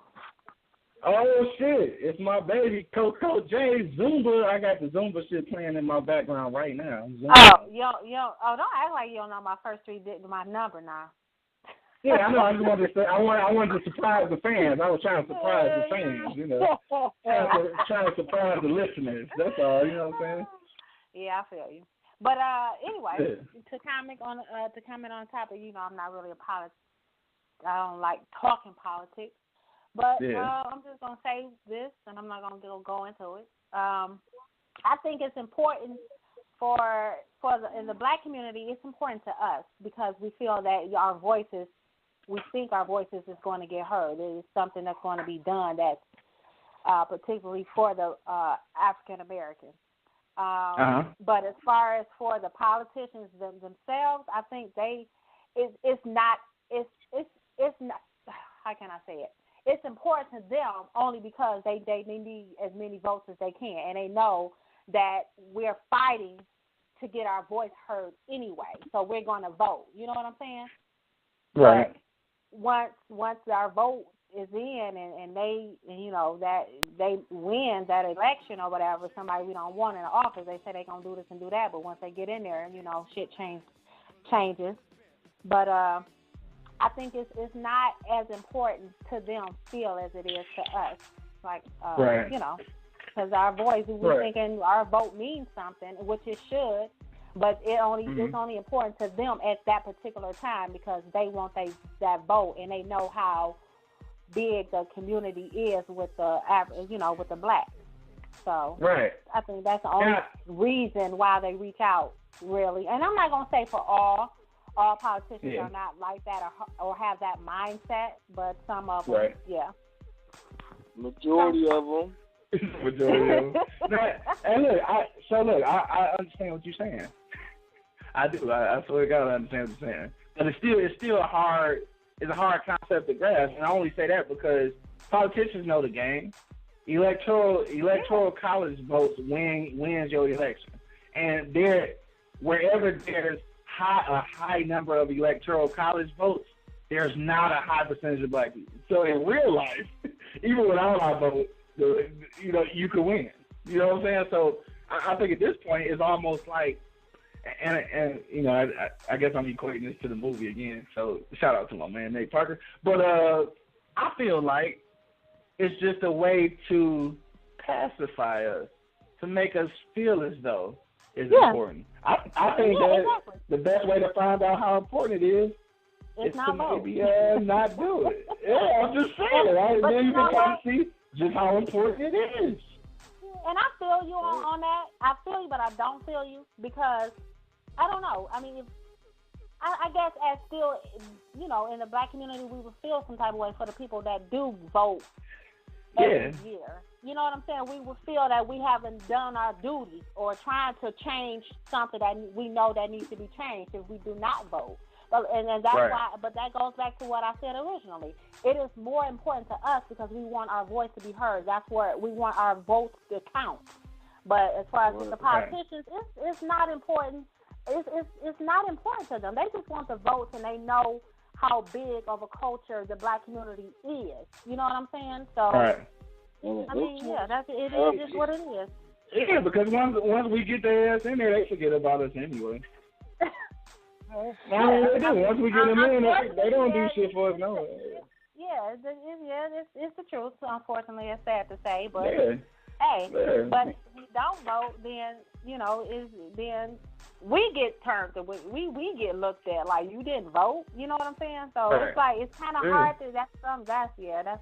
Oh, shit. It's my baby, Coco J, Zumba. I got the Zumba shit playing in my background right now. Zumba. Don't act like you don't know my first 3 digits, my number now. Yeah, I know. I just wanted to say, I wanted to surprise the fans. I was trying to surprise the fans, trying to surprise the listeners. That's all, you know what I'm saying? Yeah, I feel you. But anyway, to comment on the topic, I'm not really a politics. I don't like talking politics. But I'm just gonna say this, and I'm not gonna go into it. I think it's important in the Black community. It's important to us because we feel that we think our voices is going to get heard. It is something that's going to be done that's particularly for the African Americans. But as far as for the politicians themselves, I think it's not. How can I say it? It's important to them only because they need as many votes as they can, and they know that we're fighting to get our voice heard anyway. So we're going to vote. You know what I'm saying? Right. But once our vote is in, and they that they win that election or whatever, somebody we don't want in the office, they say they're gonna do this and do that. But once they get in there, shit changes. But I think it's not as important to them still as it is to us. Like, right. Because our voice, we're thinking our vote means something, which it should, but it's only important to them at that particular time because they want that vote and they know how big the community is with the with the Blacks. So I think that's the only reason why they reach out, really. And I'm not gonna say for all politicians are not like that or have that mindset, but some of them, Majority of them. And look, I understand what you're saying. I do. I swear to God, I understand what you're saying. But it's still a hard concept to grasp, and I only say that because politicians know the game. Electoral college votes wins your election, and wherever there's a high number of electoral college votes, there's not a high percentage of Black people. So in real life, even without our vote, you could win. You know what I'm saying? So I think at this point it's almost like, and I guess I'm equating this to the movie again. So shout out to my man Nate Parker. But I feel like it's just a way to pacify us, to make us feel as though it's important. I think that the best way to find out how important it is to maybe not do it. Yeah, I'm just saying, right? And then you can kind of see just how important it is. And I feel you on that. I feel you, but I don't feel you because I don't know. I mean, I guess as still, in the Black community, we would feel some type of way for the people that do vote every year. You know what I'm saying? We would feel that we haven't done our duty or trying to change something that we know that needs to be changed if we do not vote. And that's why. But that goes back to what I said originally. It is more important to us because we want our voice to be heard. That's where we want our votes to count. But as far as with the politicians, it's not important. It's not important to them. They just want the votes, and they know how big of a culture the Black community is. You know what I'm saying? So. I mean, it is just what it is. Yeah, because once we get their ass in there, they forget about us anyway. I mean, they do. Once we get them in, they don't do shit for us, no. Yeah, it's the truth. Unfortunately, it's sad to say, but yeah. But if you don't vote, then then we get turned. We get looked at like you didn't vote. You know what I'm saying? So it's like it's kind of hard to. That's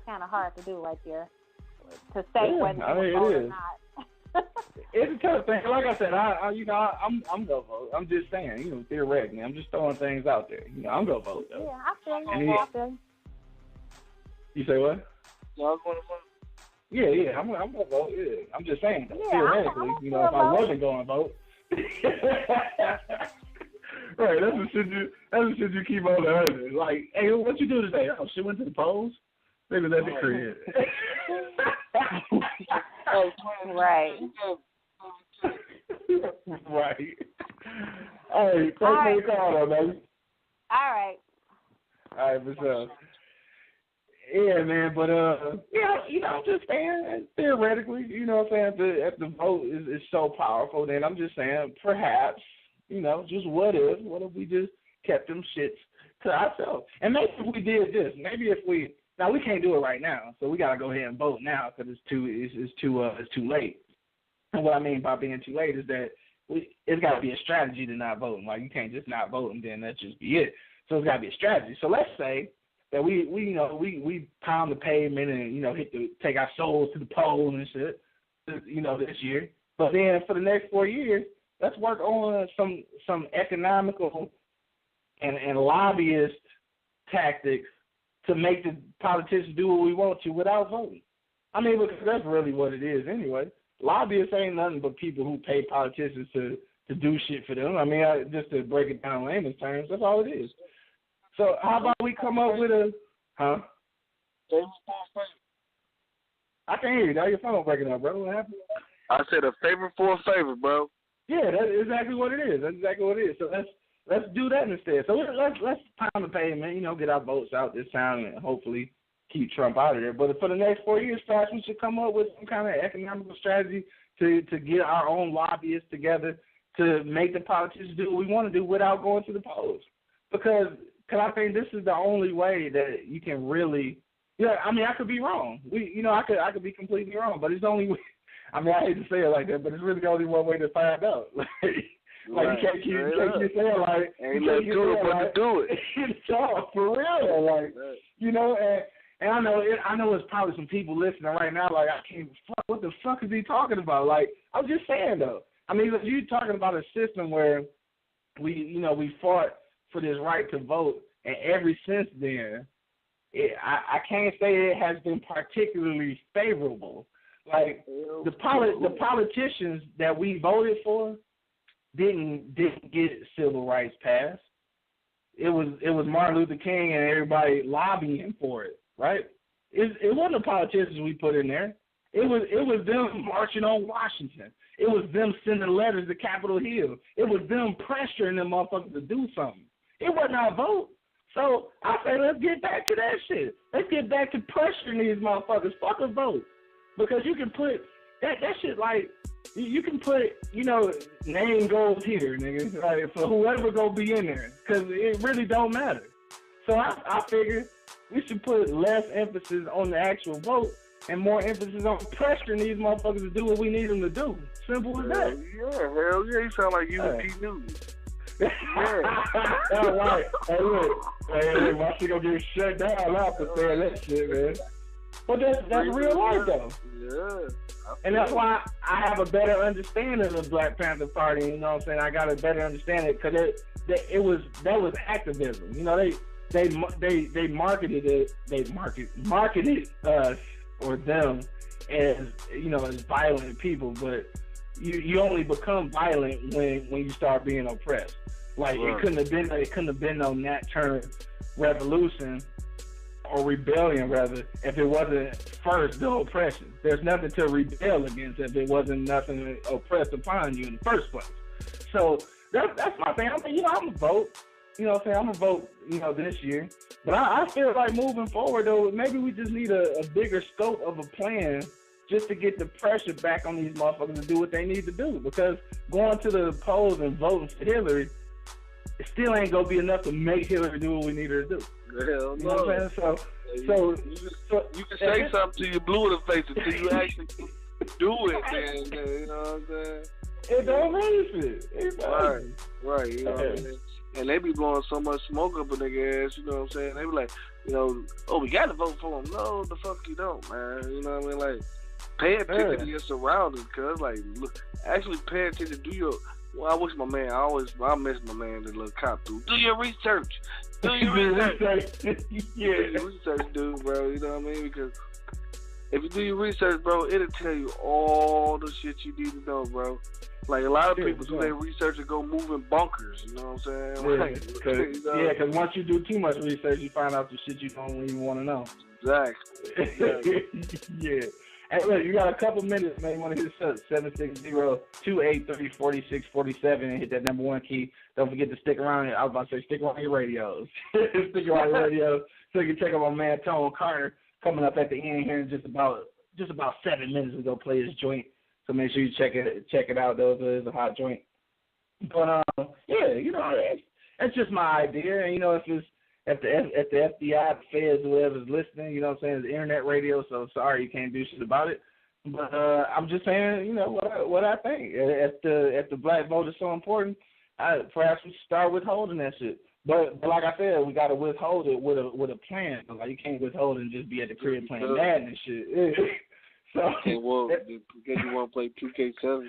kind of hard to do right there. To say whether you vote or not. It's a tough thing. Like I said, I'm gonna vote. I'm just saying, theoretically, I'm just throwing things out there. I'm gonna vote though. Yeah, I feel you. You say what? Y'all going to vote? Yeah, I'm gonna vote. Yeah, I'm just saying though. Theoretically, if I wasn't going to vote. Right, that's the shit you keep on learning. Like, hey, what you do today? Oh, she went to the polls. Maybe that's the crib. Right. Right. Hey, thanks for the call, though, baby. All right, for sure. Yeah, man, but I'm just saying, theoretically, what I'm saying, if the vote is so powerful, then I'm just saying, perhaps, just what if we just kept them shits to ourselves? And maybe if we did this, now we can't do it right now, so we gotta go ahead and vote now because it's too late. And what I mean by being too late is that it's gotta be a strategy to not voting. Like, you can't just not vote and then that just be it. So it's gotta be a strategy. So let's say that we pound the pavement and take our souls to the polls and shit, this year. But then for the next 4 years, let's work on some economical and lobbyist tactics to make the politicians do what we want to without voting. I mean, because that's really what it is anyway. Lobbyists ain't nothing but people who pay politicians to do shit for them. I mean, just to break it down in layman's terms, that's all it is. So how about we come up with a, huh? I can't hear you. Now your phone breaking up, bro. What happened? I said a favor for a favor, bro. Yeah, that's exactly what it is. So let's do that instead. So let's pound the pavement, get our votes out this time and hopefully keep Trump out of there. But for the next 4 years, perhaps we should come up with some kind of economical strategy to get our own lobbyists together to make the politicians do what we want to do without going to the polls. Because I think this is the only way that you can really. Yeah, I mean, I could be wrong. I could be completely wrong, but it's the only way. I mean, I hate to say it like that, but it's really the only one way to find out. Like, you can't keep saying, like, ain't nothing to it but to do it. It's all for real, like, and I know it's probably some people listening right now, like, I can't, what the fuck is he talking about? Like, I'm just saying, though. I mean, you're talking about a system where we fought for this right to vote, and ever since then, I can't say it has been particularly favorable. Like, the politicians that we voted for didn't get civil rights passed. It was Martin Luther King and everybody lobbying for it, right? It wasn't the politicians we put in there. It was them marching on Washington. It was them sending letters to Capitol Hill. It was them pressuring them motherfuckers to do something. It wasn't our vote. So I say let's get back to that shit. Let's get back to pressuring these motherfuckers. Fuck a vote. Because you can put that shit like, you can put, name goes here, nigga, like, for whoever gonna be in there, because it really don't matter. So I figured we should put less emphasis on the actual vote and more emphasis on pressuring these motherfuckers to do what we need them to do. Simple as that. Yeah, hell yeah, you sound like you and Pete News. Yeah. All right. Hey, look. Hey, my shit gonna get shut down after saying that shit, man. But that's real life, though. Yeah. And that's why I have a better understanding of the Black Panther Party. You know what I'm saying? I got a better understanding because that was activism. They marketed it. They marketed us or them as as violent people. But you only become violent when you start being oppressed. Like, right. It couldn't have been no Nat Turner revolution or rebellion, rather, if it wasn't first the oppression. There's nothing to rebel against if it wasn't nothing oppressed upon you in the first place. So that's my thing. I'm gonna vote. I'm gonna vote. This year. But I feel like moving forward, though, maybe we just need a bigger scope of a plan just to get the pressure back on these motherfuckers to do what they need to do. Because going to the polls and voting for Hillary, it still ain't gonna be enough to make Hillary do what we need her to do. Hell no. You know what I'm saying? You can say something till you blue in the face until you actually do it, then you know what I'm saying? It don't mean shit. Right. You know what I mean? And they be blowing so much smoke up a nigga ass, you know what I'm saying? They be like, you know, oh, we gotta vote for him. No, the fuck you don't, man. You know what I mean? Like, pay attention to your surroundings, cuz, like, look, actually pay attention. I wish my man, I miss my man, the little cop dude. Do your research. Do your research. Do your research, dude, bro. You know what I mean? Because if you do your research, bro, it'll tell you all the shit you need to know, bro. Like, a lot of people do their research and go move in bunkers, you know what I'm saying? Because once you do too much research, you find out the shit you don't even want to know. Exactly. Yeah. Hey, look, you got a couple minutes, man. You want to hit us up, 760-283-4647, and hit that number 1 key. Don't forget to stick around. I was about to say, stick around your radios. Stick around your radios so you can check out my man, Tone Carter, coming up at the end here in just about 7 minutes. We're going to play his joint. So make sure you check it out, though. It's a hot joint. But, yeah, you know, that's just my idea. And, you know, if the FBI, the feds, whoever's listening, you know what I'm saying, it's internet radio, so sorry you can't do shit about it. But I'm just saying, you know, what I think. If the black vote is so important, perhaps we should start withholding that shit. But like I said, we got to withhold it with a plan. Like, you can't withhold and just be at the crib playing Madden and shit. So, okay, well, because you want to play 2K17.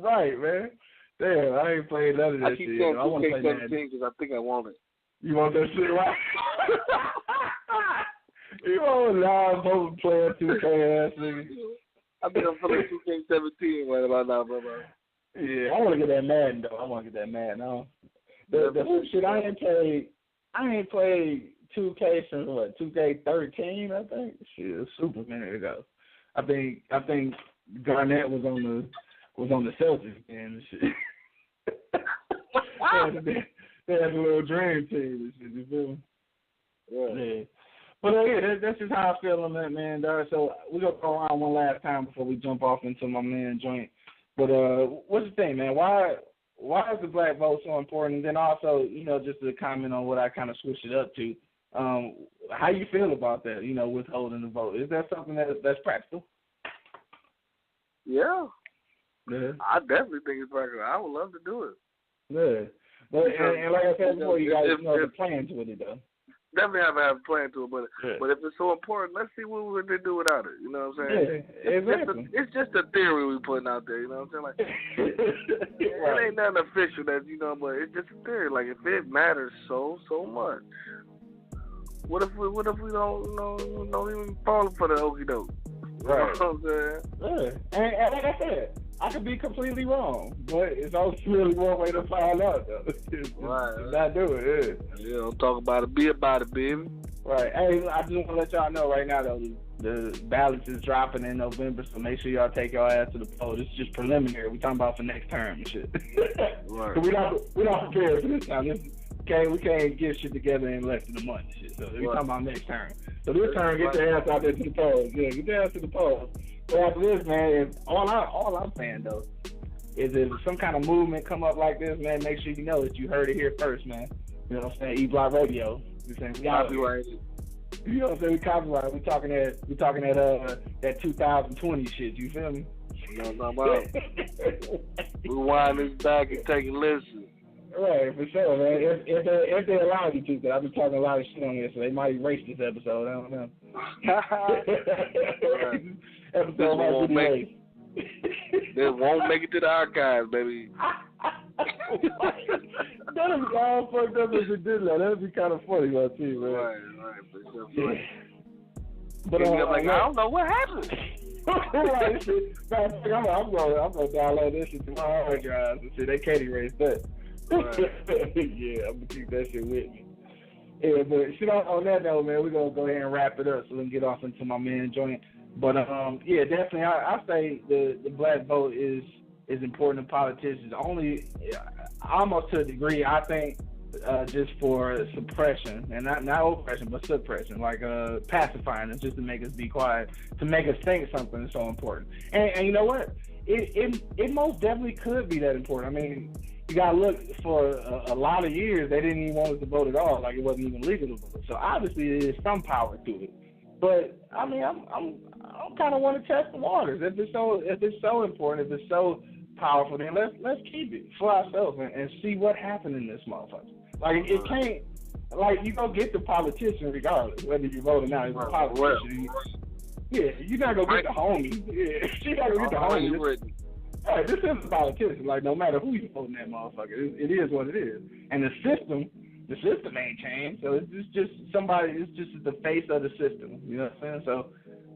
Right, man. Damn, I ain't played none of that shit. I keep saying 2K17 because I think I want it. You want that shit, right? You want a live vote player 2K ass nigga. I think I'm playing 2K17 right about now, brother. Yeah, I want to get that Madden, though. The shit, I ain't played 2K since, 2K13, I think? Shit, a super minute ago. I think Garnett was on the Celtics and shit. They had a little dream team and shit, you feel me? Yeah. But that's just how I feel on that, man, dog. So we're going to go around one last time before we jump off into my man joint. But what's the thing, man? Why is the black vote so important? And then also, you know, just to comment on what I kind of switched it up to, how you feel about that, you know, withholding the vote? Is that something that's practical? Yeah. I definitely think it's practical. I would love to do it. Yeah. But and like I said before, you got to know the plans with it, though. Definitely have to have a plan to it, but if it's so important, let's see what we can do without it. You know what I'm saying? Yeah, exactly. It's just a theory we putting out there. You know what I'm saying? Like, it ain't nothing official that, you know, but it's just a theory. Like, if it matters so much, what if we don't even fall for the okie doke? Right. You know what I'm saying? Yeah. And like I said, I could be completely wrong, but it's also really one way to find out, though. Right. Not do it, Yeah, don't talk about it. Be about it, baby. Right. Hey, I just want to let y'all know right now, though, the ballots is dropping in November, so make sure y'all take y'all ass to the poll. This is just preliminary. We talking about for next term and shit. Right. So we not prepared for this time. We can't get shit together in less than a month and shit. So we talking about next term. So this term, get your ass out there to the polls. Yeah, get your ass to the polls. But after this, man, all I'm saying, though, is if some kind of movement come up like this, man, make sure you know that you heard it here first, man. You know what I'm saying? E-Block Radio. You know what I'm saying? We copyright. We talking that 2020 shit. You feel me? You know what I'm talking about? Rewind this back and take a listen. Right, for sure, man. If they allow you to, because I've been talking a lot of shit on here, so they might erase this episode. I don't know. Episode won't make They won't make it to the archives, baby. That'd be all fucked up if it did that. That'd be kind of funny, man, too, man. Right. But I don't know what happened. I'm gonna download this shit to my hard drive and shit. They can't erase that. Right. Yeah, I'm gonna keep that shit with me. Yeah, but shit on that though, man, we're gonna go ahead and wrap it up so we can get off into my man joint. But yeah, definitely, I say the black vote is important to politicians. Only almost to a degree, I think, just for suppression and not oppression, but suppression, like pacifying us, just to make us be quiet, to make us think something is so important. And you know what? It most definitely could be that important. I mean, you got to look for a lot of years. They didn't even want us to vote at all. Like it wasn't even legal to vote. So obviously there's some power to it. But I mean, I'm kind of want to test the waters. If it's so important, if it's so powerful, then let's keep it for ourselves and see what happened in this motherfucker. Like it can't. Like you go get the politician regardless, whether you vote or not. It's a politician. Yeah, you're not gonna get the homie. Yeah, you're not gonna get the homie. Hey, this is a politician. Like no matter who you voting that motherfucker, it is what it is. And the system ain't changed. So it's just somebody. It's just the face of the system. You know what I'm saying?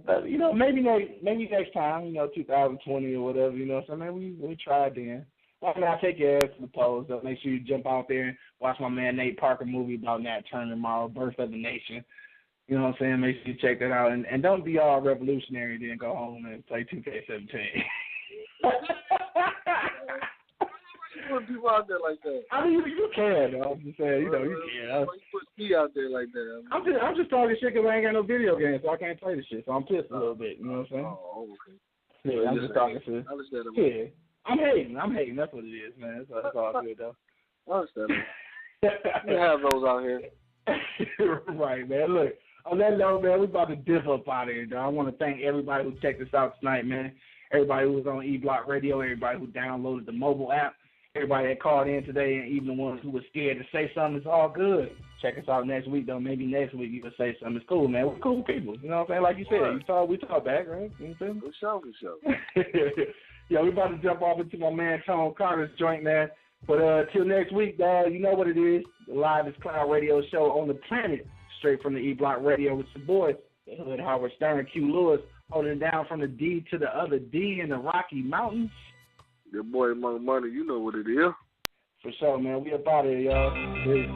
So, you know, maybe next time, you know, 2020 or whatever. You know what I'm saying? We try it then. I mean, I'll take your ass to the polls. So make sure you jump out there and watch my man Nate Parker movie about Nat Turner tomorrow, Birth of the Nation. You know what I'm saying? Make sure you check that out. And don't be all revolutionary then go home and play 2K17. Put people out there like that. I mean, you can, though. I'm just saying, you know, you can. Why you put me out there like that? I'm just talking shit because I ain't got no video games, so I can't play the shit. So I'm pissed a little bit. You know what I'm saying? Oh, okay. Yeah, I'm just talking shit. Yeah, I'm hating. That's what it is, man. That's all good, though. I understand. We have those out here. Right, man. Look, on that note, man, we about to dip up out of here, though. I want to thank everybody who checked us out tonight, man. Everybody who was on E-Block Radio, everybody who downloaded the mobile app, everybody that called in today, and even the ones who were scared to say something. It's all good. Check us out next week, though. Maybe next week you can say something. It's cool, man. We're cool people. You know what I'm saying? Like you said, we talk back, right? You know what I'm saying? For sure. Yeah, we about to jump off into my man Tone Carter's joint, man. But till next week, dog, you know what it is. The Livest Cloud Radio Show on the planet, straight from the E-Block Radio with your boy, the Hood Howard Stern, Q Lewis, holding it down from the D to the other D in the Rocky Mountains. Your boy Monk Money, you know what it is. For sure, man. We up out of here, y'all. Peace.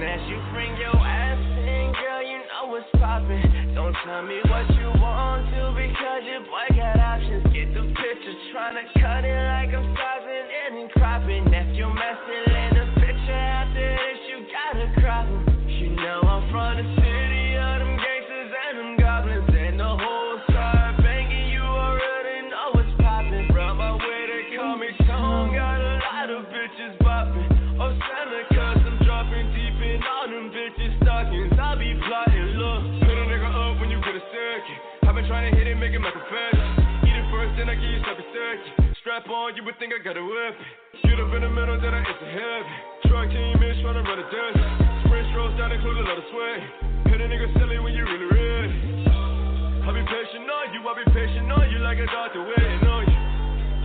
As you bring your ass in, girl, you know what's poppin'. Don't tell me what you want to because your boy got options. Get the picture, tryna cut it like I'm stopping and then cropping. If you're messing in the picture after this, you gotta crop 'em. You know I'm from the city of them gangsters and them goblins. And the whole side banging, you already know what's poppin'. From my way they call me Tone, got a lot of bitches boppin'. Oh, Santa, cause I'm dropping deep in all them bitches stockings. I be plotting, look, put a nigga up when you get a second. I've been trying to hit it, make it my confession. Eat it first, then I give you something second. Strap on, you would think I got a weapon. Get up in the middle, then I enter heaven. Truck team is trying to run a desert. Sprint strokes down, include a lot of sweat. Hit a nigga silly when you really ready. I be patient on you, I be patient on you like a doctor waiting on you.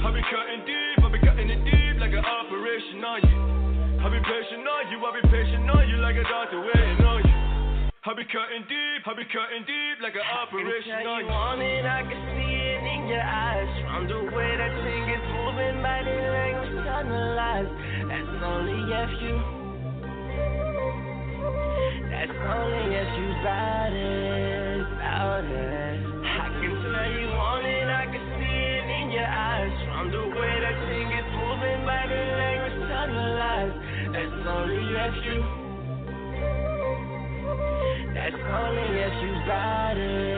I be cutting deep, I be cutting it deep like an operation on you. I be patient on you, I be patient on you like a doctor waiting on you. I be cutting deep like an operation on you. Want it, I can see it in your eyes. From the way that thing is moving, body language analyzed. That's only if you. That's only if you bout it. I can tell you want it, I can see it in your eyes. From the way that thing is moving, body language analyzed. That's only if you. That's only if you bout it.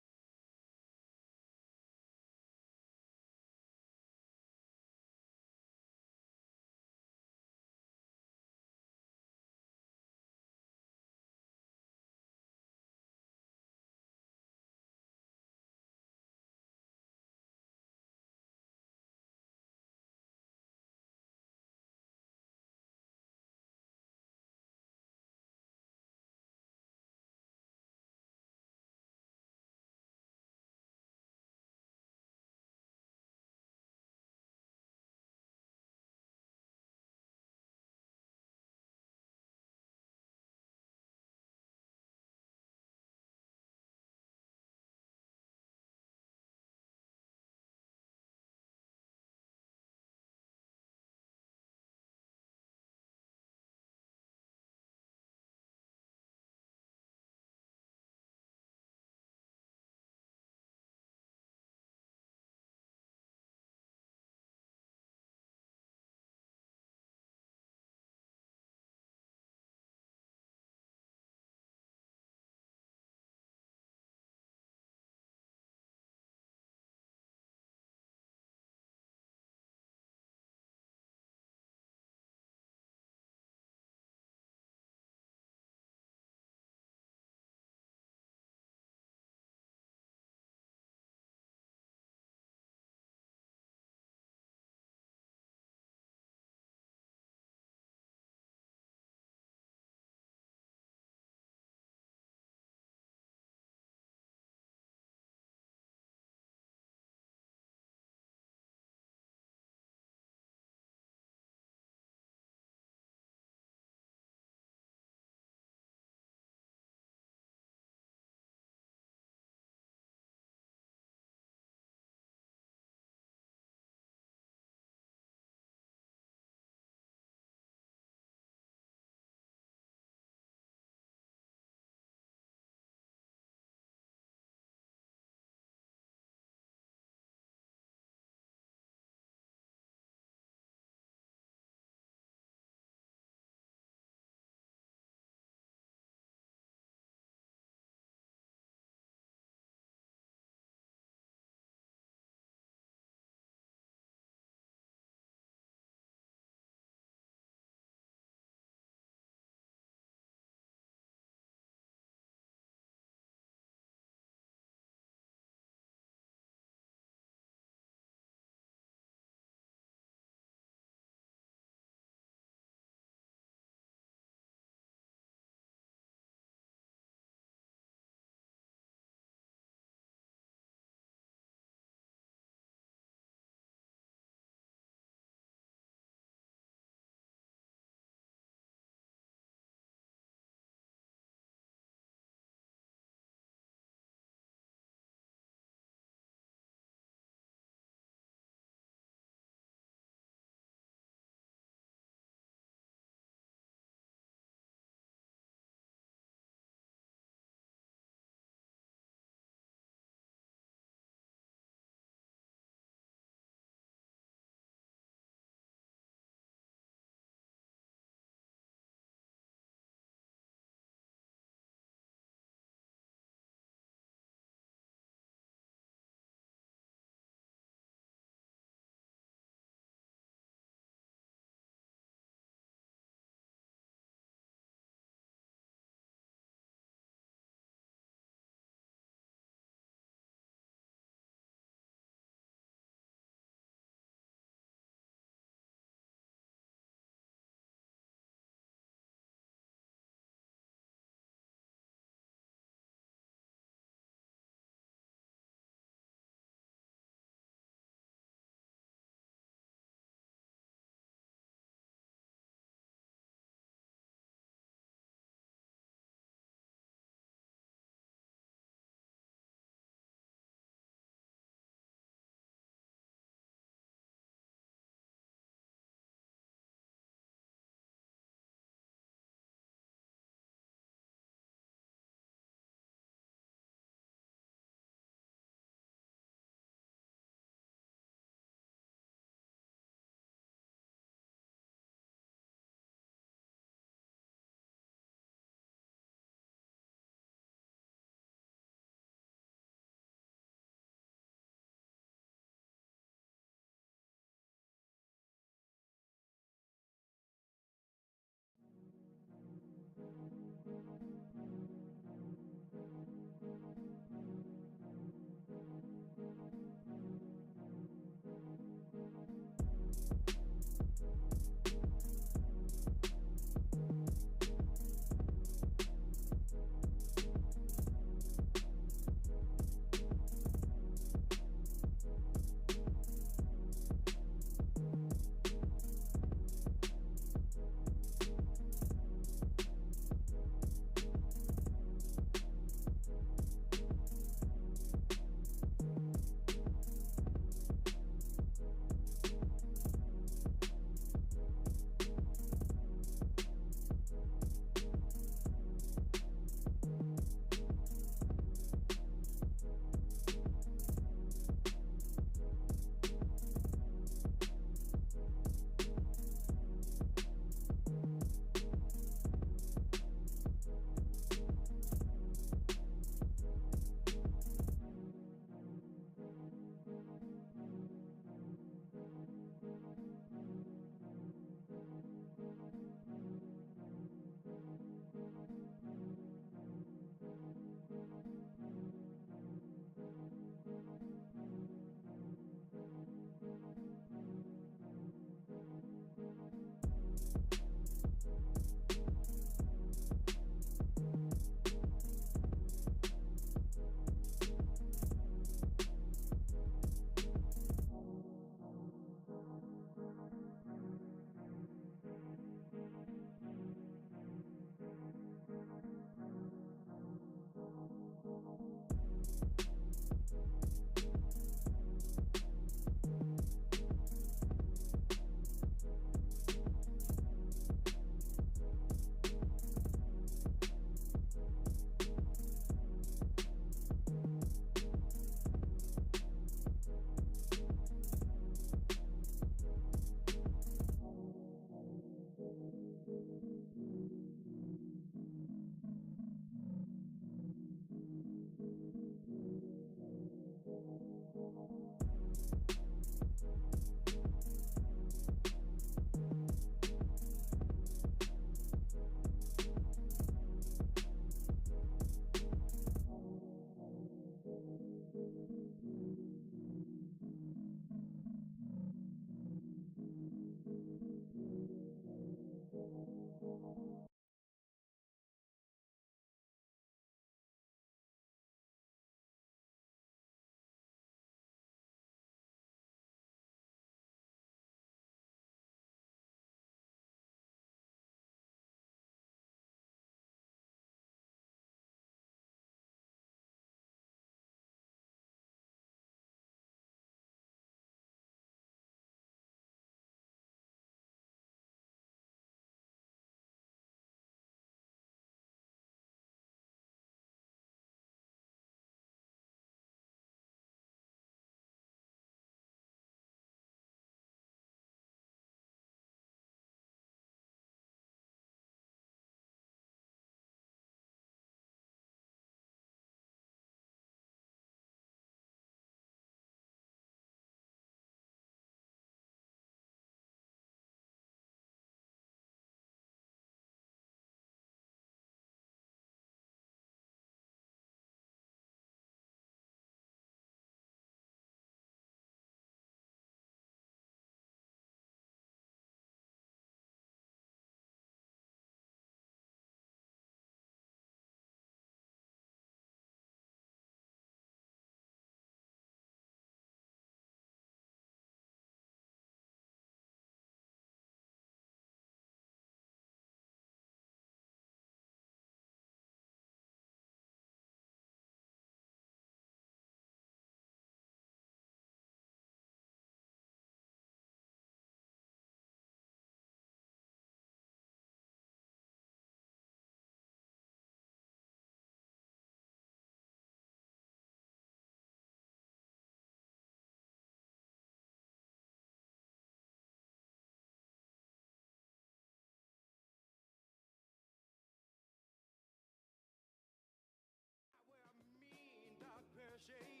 Shade.